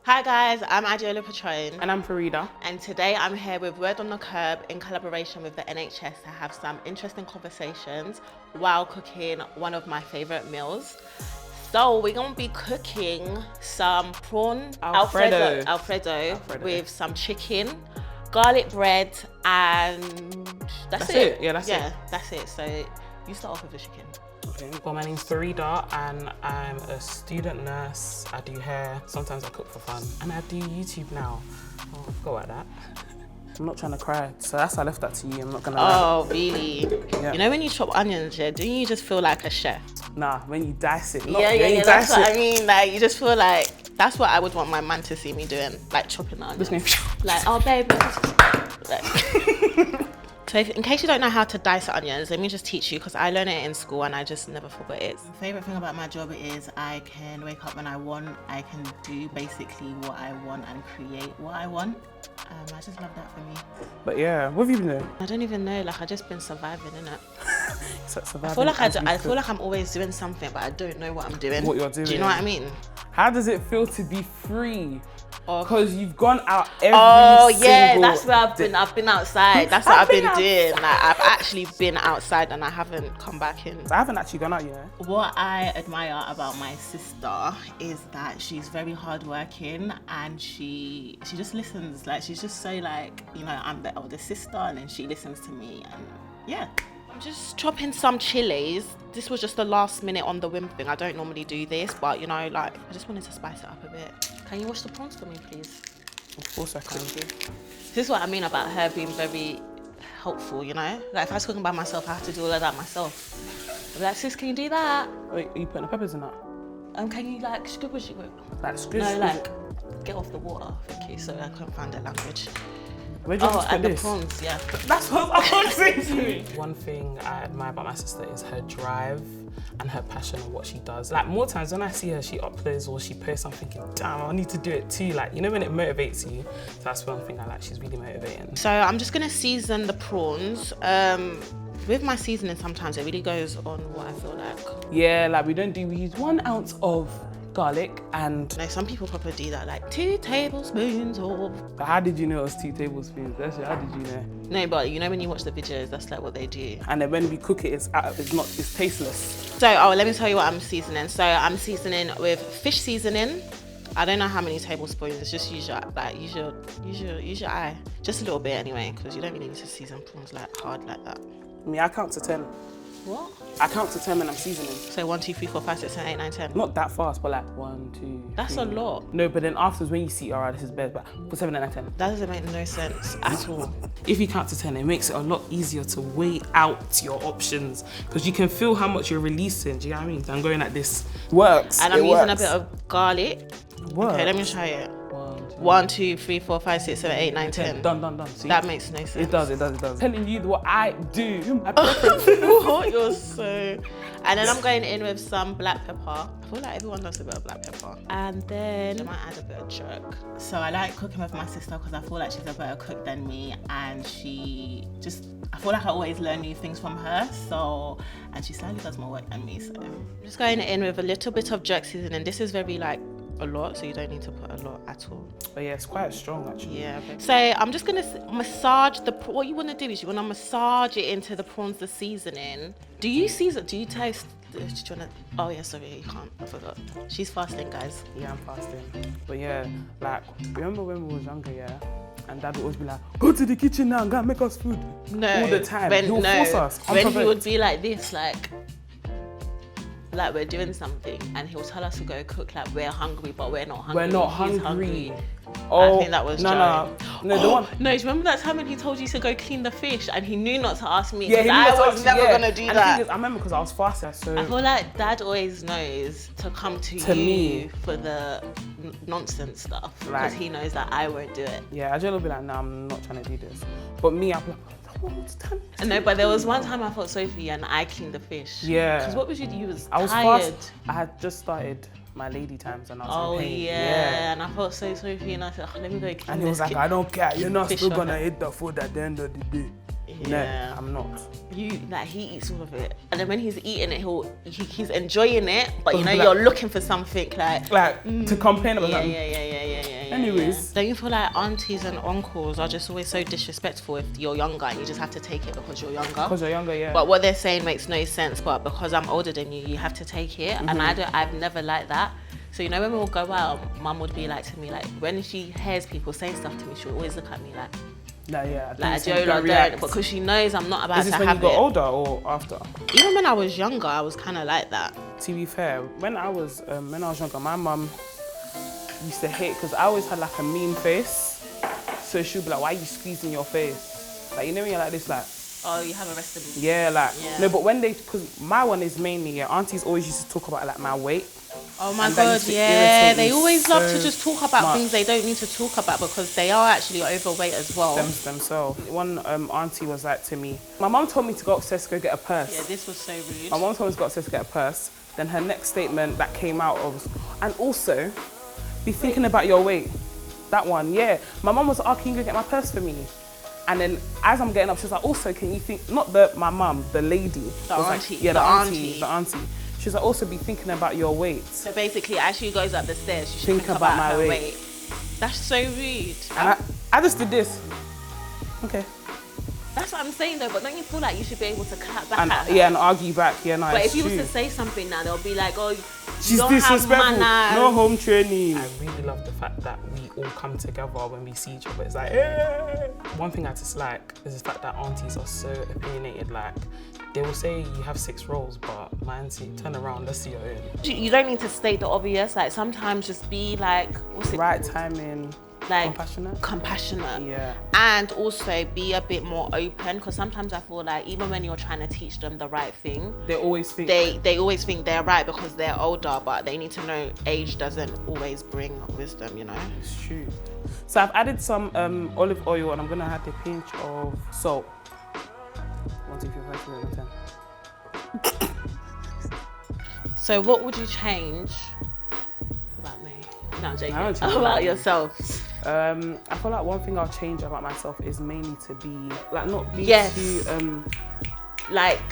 Hi guys, I'm Adeola Patronne. And I'm Farida. And today I'm here with Word on the Curb in collaboration with the NHS to have some interesting conversations while cooking one of my favourite meals. So we're going to be cooking some prawn Alfredo with some chicken, garlic bread, and that's it. Yeah, that's it. That's it. So you start off with the chicken. Okay. Well, my name's Farida and I'm a student nurse. I do hair. Sometimes I cook for fun. And I do YouTube now. Oh, I forgot about that. I'm not trying to cry. So that's why I left that to you. I'm not going to lie. Oh, really? Yeah. You know when you chop onions, yeah, don't you just feel like a chef? Nah, when you dice it. That's what I mean. Like, you just feel like, that's what I would want my man to see me doing. Like, chopping the onions. Like, oh, babe. Like. So in case you don't know how to dice onions, let me just teach you, because I learned it in school and I just never forgot it. My favourite thing about my job is I can wake up when I want, I can do basically what I want and create what I want. I just love that for me. But yeah, what have you been doing? I don't even know, like, I just been surviving, innit? Surviving I feel like I'm always doing something, but I don't know what I'm doing. What you're doing. Do you know what I mean? How does it feel to be free? Because you've gone out that's where I've been outside. That's what I've been doing. Like, I've actually been outside and I haven't come back in. I haven't actually gone out yet. What I admire about my sister is that she's very hardworking and she just listens. Like, she's just so, like, you know, I'm the older sister and then she listens to me, and yeah. I'm just chopping some chilies. This was just a last minute on the whim thing. I don't normally do this, but you know, like, I just wanted to spice it up a bit. Can you wash the prawns for me, please? Of course I can. This is what I mean about her being very helpful, you know? Like, if I was cooking by myself, I have to do all of that myself. I'd be like, sis, can you do that? Wait, are you putting the peppers in that? Can you, like, squish it with? Like, squish? No, like, get off the water. Thank you. Sorry, I couldn't find that language. Where do you want to put and this? The prawns, yeah. That's what I want to say to you. One thing I admire about my sister is her drive and her passion on what she does. Like, more times when I see her, she uploads or she posts something, damn, I need to do it too. Like, you know when it motivates you? So that's one thing I like, she's really motivating. So I'm just gonna season the prawns. With my seasoning, sometimes it really goes on what I feel like. Yeah, like we use 1 ounce of garlic and... No, some people probably do that, like 2 tablespoons or... But how did you know it was 2 tablespoons? How did you know? No, but you know when you watch the videos, that's like what they do. And then when we cook it, it's tasteless. So, let me tell you what I'm seasoning. So I'm seasoning with fish seasoning. I don't know how many tablespoons. It's just use your eye. Just a little bit anyway, because you don't really need to season prawns like hard like that. I count to 10. What? I count to 10 when I'm seasoning. So 1, 2, 3, 4, 5, 6, 7, 8, 9, 10. Not that fast, but like 1, 2. That's 3. a lot. No, but then afterwards when you see, all right, this is bad, but for 7, 8, 9, 10. That doesn't make no sense at all. If you count to 10, it makes it a lot easier to weigh out your options because you can feel how much you're releasing. Do you know what I mean? I'm going like this. Works. And I'm using a bit of garlic. Works. Okay, let me try it. 1, 2, 3, 4, 5, 6, 7, 8, 9, 10. Done. See? That makes no sense. It does. Telling you what I do. You're so... And then I'm going in with some black pepper. I feel like everyone loves a bit of black pepper. And then I might add a bit of jerk. So I like cooking with my sister because I feel like she's a better cook than me, and I feel like I always learn new things from her. So, and she slightly does more work than me. So I'm just going in with a little bit of jerk seasoning. This is very like a lot, so you don't need to put a lot at all. But yeah, it's quite strong actually. Yeah. Okay. So I'm just gonna massage what you want to do is you want to massage it into the prawns, the seasoning. Do you season? Do you taste? Do you wanna? Oh yeah, sorry, you can't. I forgot. She's fasting, guys. Yeah, I'm fasting. But yeah, like remember when we was younger, yeah. And Dad would always be like, go to the kitchen now and go and make us food. No. All the time. He would force us. When he would be like this, like we're doing something and he'll tell us to go cook, like we're hungry but we're not hungry. We're not He's hungry. Oh, I think that was no, the one. No, do you remember that time when he told you to go clean the fish and he knew not to ask me? Yeah, I was never gonna do and that. The thing is, I remember because I was fasting, so I feel like Dad always knows to come to you for the nonsense stuff because he knows that I won't do it. Yeah, Adeola will be like, no, I'm not trying to do this. But me, I'm like, no, but there was one time I felt sorry for you and I cleaned the fish. Yeah. Because what was you do? You was I was tired. I had just started my lady times and I was in pain. Yeah, and I felt so sorry for you and I said, let me go clean and he was like, I don't care, you're not still gonna eat the food at the end of the day. Yeah. No, I'm not. He eats all of it. And then when he's eating it, he's enjoying it, but you know, you're looking for something like to complain about something. Yeah. Anyways. Don't you feel like aunties and uncles are just always so disrespectful if you're younger and you just have to take it because you're younger? Because you're younger, yeah. But what they're saying makes no sense, but because I'm older than you, you have to take it. And I've never liked that. So, you know, when we'll go out, mum would be like to me, like, when she hears people saying stuff to me, she'll always look at me like, Adeola, don't, because she knows I'm not about to have it. Is this when you got older or after? Even when I was younger, I was kind of like that. To be fair, when I was younger, my mum used to hate, because I always had like a mean face. So she'd be like, why are you squeezing your face? Like, you know when you're like this, like, oh, you have arrested me. yeah, like, no, but when because my one is mainly, aunties always used to talk about like my weight. Oh my God, yeah. They always love to just talk about things they don't need to talk about because they are actually overweight as well. Themselves. One auntie was like to me, my mum told me to go upstairs to go get a purse. Yeah, this was so rude. My mum told me to go upstairs to get a purse. Then her next statement that came out was, and also, be thinking about your weight. That one, yeah. My mum was like, oh, can you go get my purse for me? And then as I'm getting up, she was like, also, can you think, not my mum, the lady. The auntie. Like, yeah, the auntie. She was like, also be thinking about your weight. So basically, as she goes up the stairs, she should think about my weight. That's so rude. And I just did this. Okay. That's what I'm saying though, but don't you feel like you should be able to clap back and, at her? Yeah, and argue back, yeah, no, but if you was to say something now, they'll be like, oh, she's don't disrespectful, have manners. no home training. I really love the fact that we all come together when we see each other. It's like, hey. One thing I dislike is the fact that aunties are so opinionated. Like, they will say you have 6 roles, but my auntie, turn around, let's see your own. You don't need to state the obvious. Like, sometimes just be like, what's it right called? timing. Like compassionate, yeah, and also be a bit more open, because sometimes I feel like even when you're trying to teach them the right thing, they always think they always think they're right because they're older, but they need to know age doesn't always bring wisdom, you know. It's true. So I've added some olive oil, and I'm gonna add a pinch of salt. 1, 2, 3, 4, 5, 6, 7, 10. So what would you change about me? No, I'm joking. About yourself. I feel like one thing I'll change about myself is mainly to be like not be too like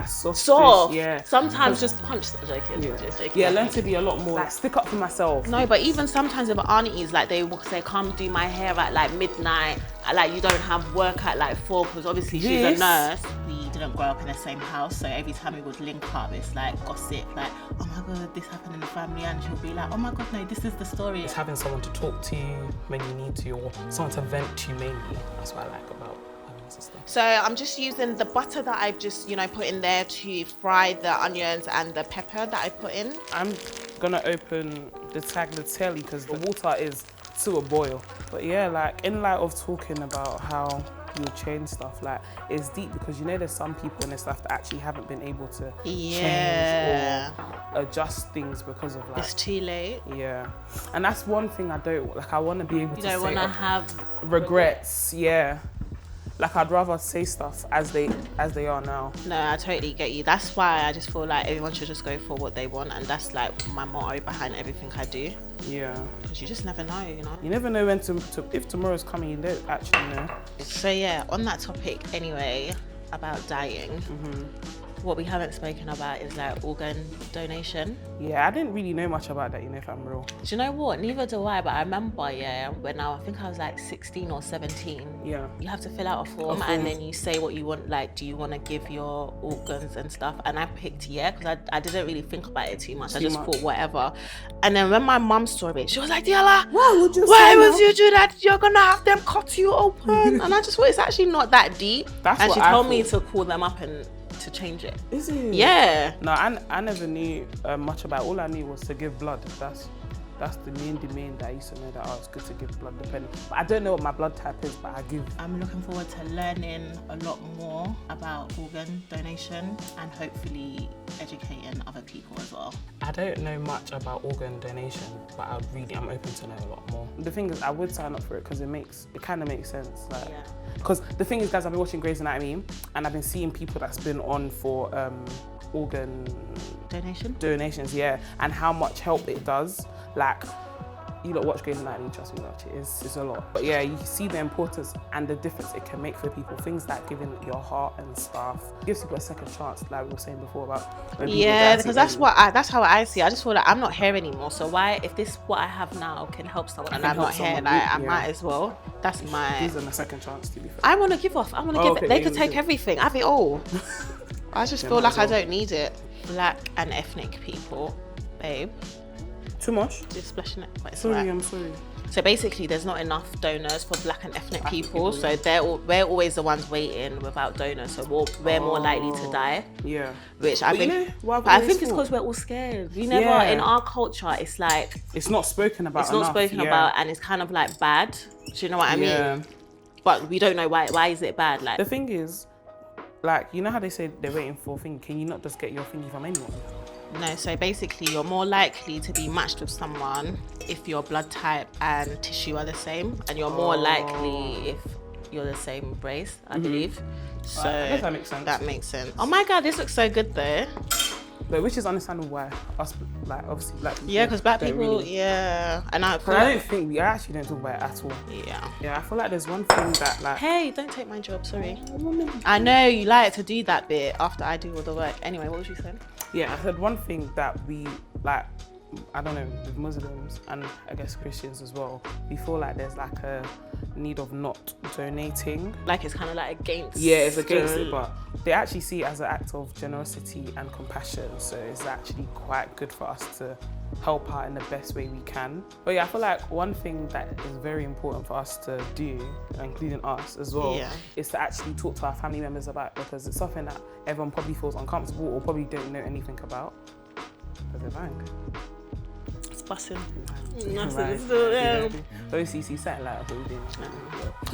soft. Yeah. Sometimes just punch. Joking. Yeah, learn to be a lot more like stick up for myself. No, but even sometimes with aunties, like they will say, "Come do my hair at like midnight." Like you don't have work at like 4 because obviously she's a nurse. We didn't grow up in the same house, so every time we would link up, it's like gossip. Like, oh my God, this happened in the family, and she'll be like, oh my God, no, this is the story. It's having someone to talk to when you need to, or someone to vent to mainly. That's what I like about having a sister. So I'm just using the butter that I've just, put in there to fry the onions and the pepper that I put in. I'm gonna open the tagliatelle because the water is to a boil. But yeah, like in light of talking about how you'll change stuff, like it's deep because there's some people in this life that actually haven't been able to change or adjust things because of like it's too late. Yeah, and that's one thing I don't like. I want to be able to say. You don't want to have regrets. Yeah. Like I'd rather say stuff as they are now. No, I totally get you. That's why I just feel like everyone should just go for what they want, and that's like my motto behind everything I do. Yeah. Because you just never know, You never know when if tomorrow's coming, you don't actually know. So yeah, on that topic anyway, about dying. What we haven't spoken about is like organ donation. Yeah, I didn't really know much about that, if I'm real. Do you know what? Neither do I, but I remember, when I think I was like 16 or 17. Yeah. You have to fill out a form and then you say what you want, like, do you want to give your organs and stuff? And I picked because I didn't really think about it too much. I just thought whatever. And then when my mum saw it, she was like, Adeola, why would you do that? You're going to have them cut you open. And I just thought it's actually not that deep. And she told me to call them up and to change it. Is it? Yeah. No, I never knew much about it. All I knew was to give blood. That's the main that I used to know, that it's good to give blood depending. But I don't know what my blood type is, but I give. I'm looking forward to learning a lot more about organ donation and hopefully educating other people as well. I don't know much about organ donation, but I'm open to know a lot more. The thing is, I would sign up for it because it kind of makes sense. Because the thing is, guys, I've been watching Grey's Anatomy and I've been seeing people that's been on for organ donations, and how much help it does. Like, you lot watch Grey's Anatomy, trust me, watch it. It's a lot. But yeah, you see the importance and the difference it can make for people. Things like giving your heart and stuff gives people a second chance, like we were saying before about. Yeah, because that's how I see it. I just feel like I'm not here anymore. So why, if this what I have now can help someone and I'm not here, like I might as well. That's my. Gives them a second chance, to be fair. I want to give off. I want to give it. They could take everything. I have it all. I just feel like I don't need it. Black and ethnic people, babe. Too much? Just splashing it. Sorry, I'm sorry. So basically, there's not enough donors for black and ethnic people. So we're always the ones waiting without donors. So we're more likely to die. Yeah. Which I think, I think it's because we're all scared. We never, in our culture, it's like... It's not spoken about. It's not spoken about, and it's kind of like bad. Do you know what I mean? Yeah. But we don't know why. Why is it bad? Like, the thing is, like, you know how they say they're waiting for a thing? Can you not just get your thingy from anyone? No, so basically you're more likely to be matched with someone if your blood type and tissue are the same, and you're more likely if you're the same race, I believe. So I guess that makes sense. That makes sense. Oh my God, this looks so good though. But which is understandable why us, like, obviously black people. Yeah, because black people, really, and I actually don't talk about it at all. Yeah, I feel like there's one thing that, like... Hey, don't take my job, sorry. I know you like to do that bit after I do all the work. Anyway, what was you saying? Yeah, I said one thing that we, like, I don't know, with Muslims and I guess Christians as well, we feel like there's like a need of not donating. Like it's kind of like against... Yeah, it's against it, but they actually see it as an act of generosity and compassion. So it's actually quite good for us to help out in the best way we can. But yeah, I feel like one thing that is very important for us to do, including us as well, is to actually talk to our family members about it, because it's something that everyone probably feels uncomfortable or probably don't know anything about. There's a bang. It's busting. OCC satellite building.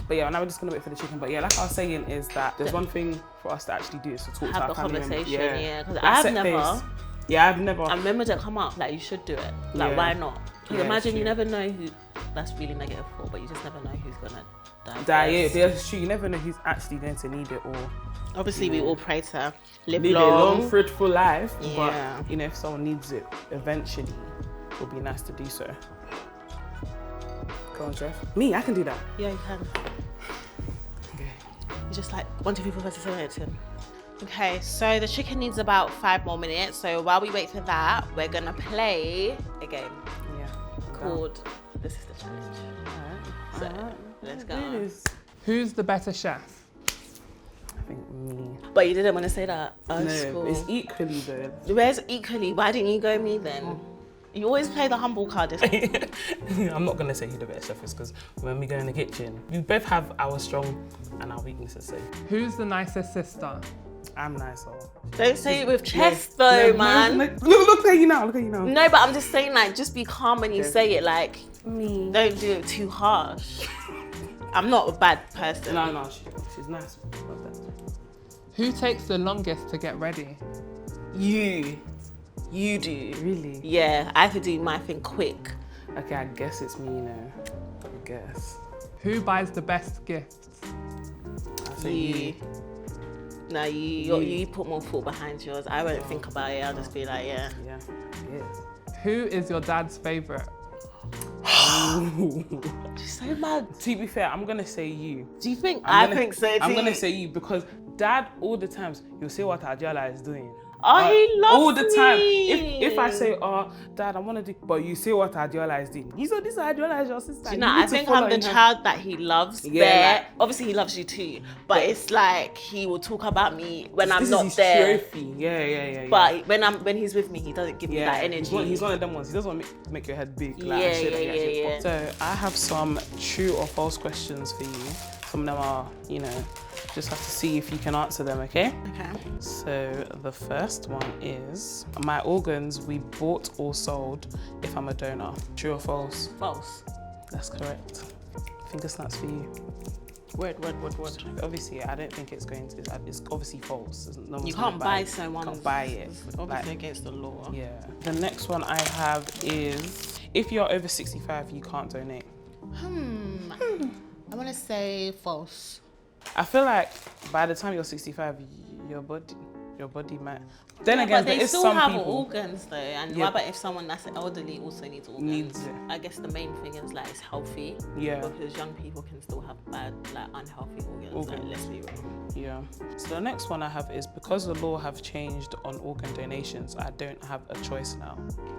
But yeah, now we're just gonna wait for the chicken. But yeah, like I was saying, is that there's one thing for us to actually do is to talk to our family members. Yeah, because I've never. Yeah, I've never. I remember that come up, like you should do it. Like why not? Because imagine you never know who that's really negative for, but you just never know who's gonna die. Yeah, that's true. You never know who's actually going to need it, or obviously we all pray to live a long, fruitful life. Yeah. But you know, if someone needs it eventually, it would be nice to do so. Go on, Jeff. Me, I can do that. Yeah, you can. Okay. You just like 1, 2, 3, 4, 5, 6, 7, 8, 10. Okay, so the chicken needs about 5 more minutes. So while we wait for that, we're gonna play a game. Yeah. Called This Is the Challenge. Alright. Let's go. Who's the better chef? I think me. But you didn't want to say that. Oh, no, school. It's equally though. Where's equally? Why didn't you go me then? You always play the humble card. I'm not gonna say who the better chef is, because when we go in the kitchen, we both have our strong and our weaknesses. So. Who's the nicest sister? I'm nicer. Don't say it with chest though, man. Look at you now. Look at you now. No, but I'm just saying, like, just be calm when you say it. Like, me. Don't do it too harsh. I'm not a bad person. No, she's nice. Who takes the longest to get ready? You do. Really? Yeah, I could do my thing quick. Okay, I guess it's me, you know. I guess. Who buys the best gifts? I say you. No, you put more thought behind yours. I won't think about it. I'll just be like, yeah. Who is your dad's favourite? She's so mad. To be fair, I'm gonna say you. Do you think? I think so too. I'm gonna say you, because Dad, all the times, you'll say what Adeola is doing. Oh, he loves all the time. me. If I say, oh, Dad, I want to do, but you say what Adeola is doing. You say, this Adeola is your sister. Do you know, I think I'm the child that he loves. Yeah. Obviously, he loves you too. But it's like he will talk about me when I'm not there. Trophy. Yeah. But when he's with me, he doesn't give me that energy. He's one of them ones. He doesn't want to make your head big. Like, yeah. So I have some true or false questions for you. Some of them are, you know, just have to see if you can answer them, okay? Okay. So the first one is, my organs we bought or sold if I'm a donor. True or false? False. That's correct. Finger snaps for you. Word. Obviously, I don't think it's going to, it's obviously false. You can't buy someone. You can't buy it. It's obviously against the law. Yeah. The next one I have is, if you're over 65, you can't donate. I want to say false. I feel like by the time you're 65, your body, your body might. Then Yeah, again, but they there is still some have people. organs though, and Yeah. what about if someone that's elderly also needs organs? Needs it. I guess the main thing is like it's healthy. Yeah. Because young people can still have bad, like unhealthy organs. Like, let's be real. Yeah. So the next one I have is because the law have changed on organ donations, I don't have a choice now.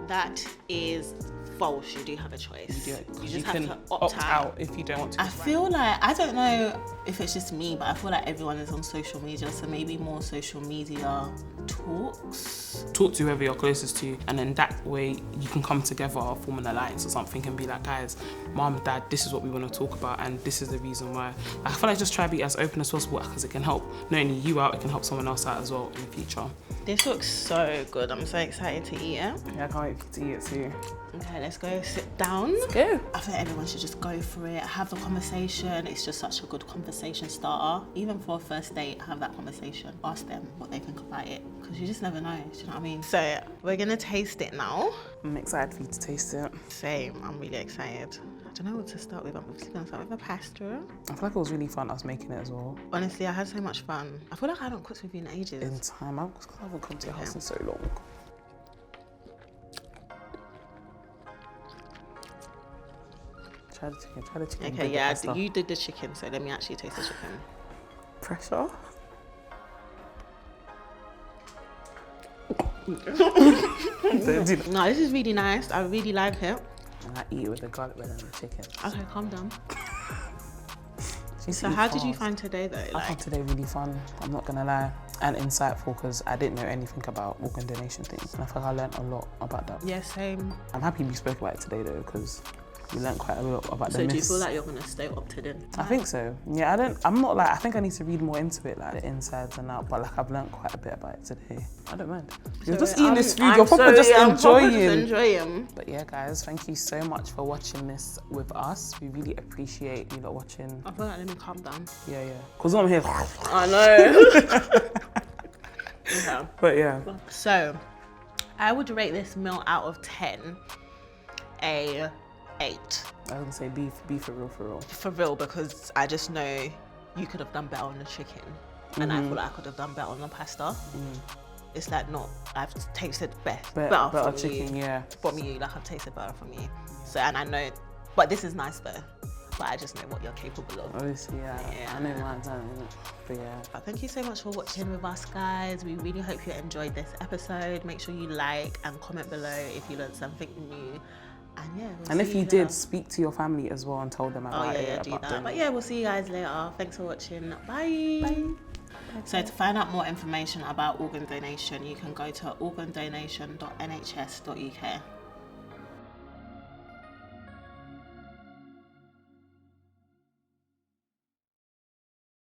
That is false. You do have a choice. You just can have to opt out. if you don't want to. I feel like, I don't know if it's just me, but I feel like everyone is on social media, so maybe more social media talks. Talk to whoever you're closest to, and then that way you can come together, form an alliance or something, and be like, guys, mom, dad, this is what we want to talk about, and this is the reason why. I feel like just try to be as open as possible because it can help not only you out, it can help someone else out as well in the future. This looks so good. I'm so excited to eat it. Yeah, I can't wait to eat it too. Okay, let's go sit down. Let's go. I think everyone should just go for it, have a conversation. It's just such a good conversation starter. Even for a first date, have that conversation. Ask them what they think about it, because you just never know, do you know what I mean? So we're gonna taste it now. I'm excited for you to taste it. Same, I'm really excited. I don't know what to start with. I'm obviously gonna start with a pasta. I feel like it was really fun us making it as well. Honestly, I had so much fun. I feel like I haven't cooked with you in ages. In time, I haven't come to your house in so long. Try the chicken. Okay, yeah, you did the chicken, so let me actually taste the chicken. Pressure. No, this is really nice. I really like it. And I eat it with the garlic bread and the chicken. Okay, calm down. So how did you find today though? I found today really fun, I'm not gonna lie, and insightful because I didn't know anything about organ donation things, and I feel like I learned a lot about that. Yeah, same. I'm happy we spoke about it today though, because we learned quite a lot about the So myths. do you feel like you're gonna stay opted in? I think so. Yeah, I think I need to read more into it, like the insides and out, but like I've learned quite a bit about it today. I don't mind. You're just eating this food, you're probably just enjoying. But yeah, guys, thank you so much for watching this with us. We really appreciate you lot watching. I feel like let me calm down. Yeah. Because I'm here. I know. Okay. But yeah. So, I would rate this meal out of 10 a 8. I was gonna say be for real. For real, because I just know you could have done better on the chicken, and I feel like I could have done better on the pasta. It's like I've tasted better from chicken, you, yeah. From you, like I've tasted better from you. So, and I know, but this is nice though. But I just know what you're capable of. Obviously, yeah. I know mine's done, isn't it? But yeah. But thank you so much for watching with us, guys. We really hope you enjoyed this episode. Make sure you like and comment below if you learned something new. And yeah, and if you did, speak to your family as well and tell them about it. Yeah, do that. But yeah, we'll see you guys later. Thanks for watching. Bye. So to find out more information about organ donation, you can go to organdonation.nhs.uk.